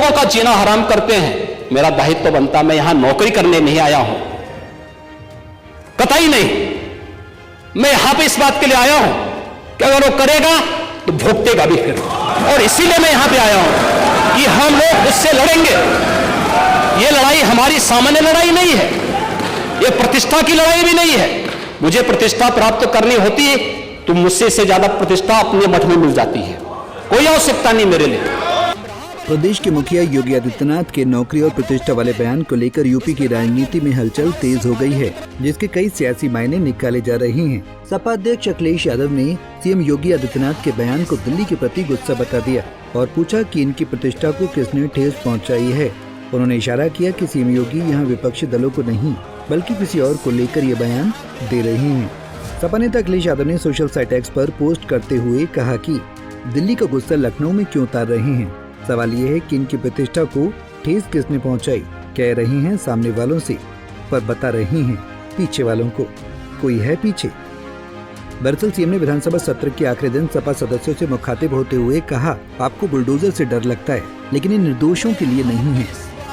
लोगों का जीना हराम करते हैं, मेरा दायित्व बनता मैं यहां नौकरी करने नहीं आया हूं, कतई नहीं। मैं यहां पे इस बात के लिए आया हूं कि अगर वो करेगा तो भुगतेगा भी फिर, और इसीलिए मैं यहां पे आया हूं कि हम लोग उससे लड़ेंगे। ये लड़ाई हमारी सामान्य लड़ाई नहीं है, ये प्रतिष्ठा की लड़ाई भी नहीं है। मुझे प्रतिष्ठा प्राप्त करनी होती है तो मुझसे से ज्यादा प्रतिष्ठा अपने मठ में मिल जाती है, कोई आवश्यकता नहीं मेरे लिए। प्रदेश के मुखिया योगी आदित्यनाथ के नौकरी और प्रतिष्ठा वाले बयान को लेकर यूपी की राजनीति में हलचल तेज हो गई है, जिसके कई सियासी मायने निकाले जा रहे हैं। सपा अध्यक्ष अखिलेश यादव ने सीएम योगी आदित्यनाथ के बयान को दिल्ली के प्रति गुस्सा बता दिया और पूछा कि इनकी प्रतिष्ठा को किसने ठेस पहुंचाई है। उन्होंने इशारा किया कि सीएम योगी यहां विपक्षी दलों को नहीं बल्कि किसी और को लेकर ये बयान दे रहे हैं। सपा नेता अखिलेश यादव ने सोशल साइट एक्स पर पोस्ट करते हुए कहा कि दिल्ली का गुस्सा लखनऊ में क्यों उतार रहे हैं। सवाल ये है कि इनकी प्रतिष्ठा को ठेस किसने पहुंचाई। कह रहे हैं सामने वालों से, पर बता रहे हैं पीछे वालों को। कोई है पीछे। दरअसल सीएम ने विधानसभा सत्र के आखिरी दिन सपा सदस्यों से मुखातिब होते हुए कहा, आपको बुलडोजर से डर लगता है, लेकिन ये निर्दोषों के लिए नहीं है,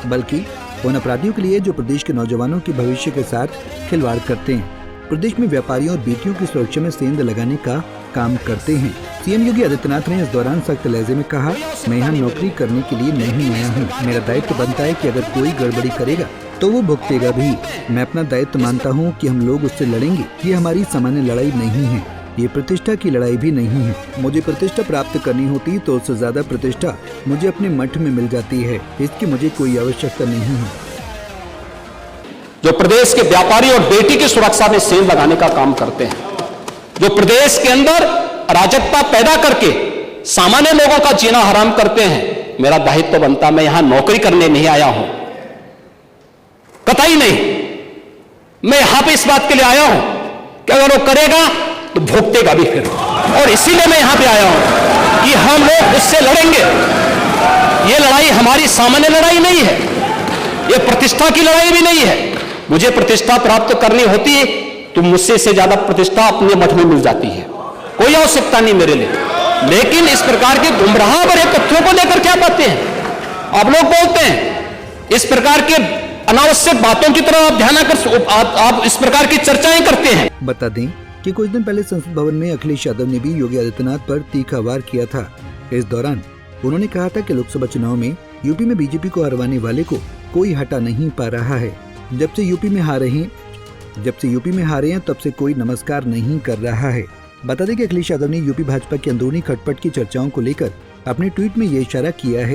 बल्कि उन अपराधियों के लिए जो प्रदेश के नौजवानों के भविष्य के साथ खिलवाड़ करते हैं, प्रदेश में व्यापारियों और बेटियों की सुरक्षा में सेंध लगाने का काम करते हैं। सीएम योगी आदित्यनाथ ने इस दौरान सख्त लहजे में कहा, मैं यहाँ नौकरी करने के लिए नहीं आया हूँ। मेरा दायित्व बनता है कि अगर कोई गड़बड़ी करेगा तो वो भुगतेगा भी। मैं अपना दायित्व मानता हूँ कि हम लोग उससे लड़ेंगे। ये हमारी सामान्य लड़ाई नहीं है, ये प्रतिष्ठा की लड़ाई भी नहीं है। मुझे प्रतिष्ठा प्राप्त करनी होती तो उससे ज्यादा प्रतिष्ठा मुझे अपने मठ में मिल जाती है, इसकी मुझे कोई आवश्यकता नहीं है। जो प्रदेश के व्यापारी और बेटी की सुरक्षा में सेंध लगाने का काम करते हैं, जो प्रदेश के अंदर अराजकता पैदा करके सामान्य लोगों का जीना हराम करते हैं, मेरा दायित्व बनता मैं यहां नौकरी करने नहीं आया हूं, कतई नहीं। मैं यहां पे इस बात के लिए आया हूं कि अगर वो करेगा तो भुगतेगा भी फिर, और इसीलिए मैं यहां पे आया हूं कि हम लोग उससे लड़ेंगे। ये लड़ाई हमारी सामान्य लड़ाई नहीं है, ये प्रतिष्ठा की लड़ाई भी नहीं है। मुझे प्रतिष्ठा प्राप्त करनी होती है तो मुझसे से ज्यादा प्रतिष्ठा अपने मठ में मिल जाती है, कोई आवश्यकता नहीं मेरे लिए। लेकिन इस प्रकार के गुमराह भरे तथ्यों को लेकर क्या बातें हैं आप लोग बोलते हैं, इस प्रकार के अनावश्यक बातों की तरफ आप ध्यान आकर आप इस प्रकार की चर्चाएं करते हैं। बता दें कि कुछ दिन पहले संसद भवन में अखिलेश यादव ने भी योगी आदित्यनाथ पर तीखा वार किया था। इस दौरान उन्होंने कहा था कि लोकसभा चुनाव में यूपी में बीजेपी को हरवाने वाले को कोई हटा नहीं पा रहा है। जब से यूपी में हारे हैं तब से कोई नमस्कार नहीं कर रहा है। बता दें कि अखिलेश यादव ने यूपी भाजपा की अंदरूनी खटपट की चर्चाओं को लेकर अपने ट्वीट में ये इशारा किया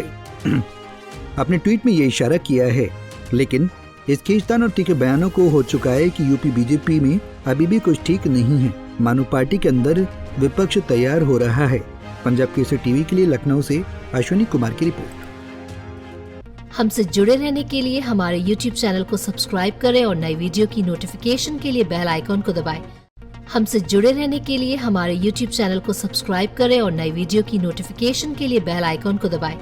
है, लेकिन इस खींचतान और तीखे बयानों को हो चुका है कि यूपी बीजेपी में अभी भी कुछ ठीक नहीं है। मानो पार्टी के अंदर विपक्ष तैयार हो रहा है। पंजाब केसरी टीवी के लिए लखनऊ से अश्विनी कुमार की रिपोर्ट। हमसे जुड़े रहने के लिए हमारे YouTube चैनल को सब्सक्राइब करें और नई वीडियो की नोटिफिकेशन के लिए बेल आइकॉन को दबाएं। हमसे जुड़े रहने के लिए हमारे YouTube चैनल को सब्सक्राइब करें और नई वीडियो की नोटिफिकेशन के लिए बेल आइकॉन को दबाएं।